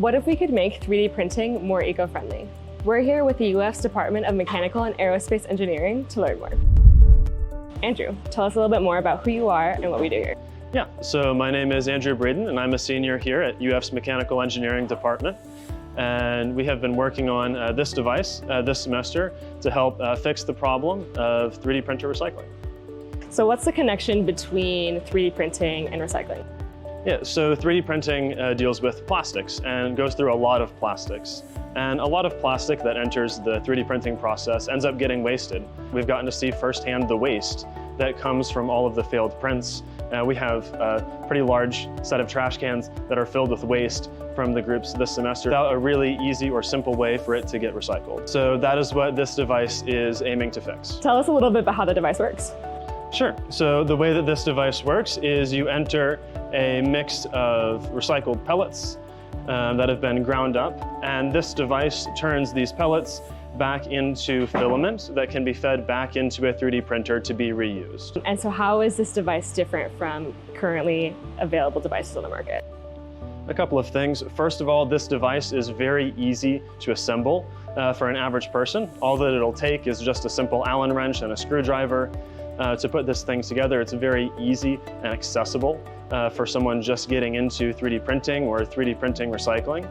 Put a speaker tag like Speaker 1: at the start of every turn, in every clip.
Speaker 1: What if we could make 3D printing more eco-friendly? We're here with the UF's Department of Mechanical and Aerospace Engineering to learn more. Andrew, tell us a little bit more about who you are and what we do here.
Speaker 2: Yeah, so my name is Andrew Breeden, and I'm a senior here at UF's Mechanical Engineering Department. And we have been working on this device this semester to help fix the problem of 3D printer recycling.
Speaker 1: So what's the connection between 3D printing and recycling?
Speaker 2: Yeah, so 3D printing deals with plastics and goes through a lot of plastics. And a lot of plastic that enters the 3D printing process ends up getting wasted. We've gotten to see firsthand the waste that comes from all of the failed prints. We have a pretty large set of trash cans that are filled with waste from the groups this semester without a really easy or simple way for it to get recycled. So that is what this device is aiming to fix.
Speaker 1: Tell us a little bit about how the device works.
Speaker 2: Sure. So the way that this device works is you enter a mix of recycled pellets that have been ground up, and this device turns these pellets back into filament that can be fed back into a 3D printer to be reused.
Speaker 1: And so how is this device different from currently available devices on the market?
Speaker 2: A couple of things. First of all, this device is very easy to assemble for an average person. All that it'll take is just a simple Allen wrench and a screwdriver to put this thing together. It's very easy and accessible for someone just getting into 3D printing or 3D printing recycling.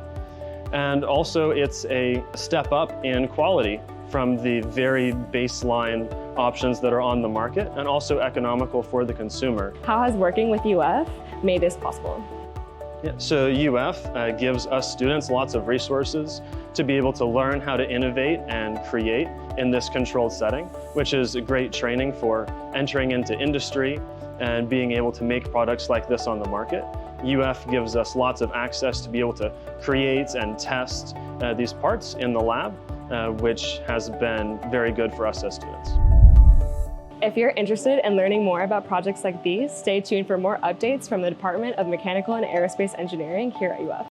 Speaker 2: And also it's a step up in quality from the very baseline options that are on the market, and also economical for the consumer.
Speaker 1: How has working with UF made this possible?
Speaker 2: Yeah, so UF gives us students lots of resources to be able to learn how to innovate and create in this controlled setting, which is a great training for entering into industry and being able to make products like this on the market. UF gives us lots of access to be able to create and test these parts in the lab, which has been very good for us as students.
Speaker 1: If you're interested in learning more about projects like these, stay tuned for more updates from the Department of Mechanical and Aerospace Engineering here at UF.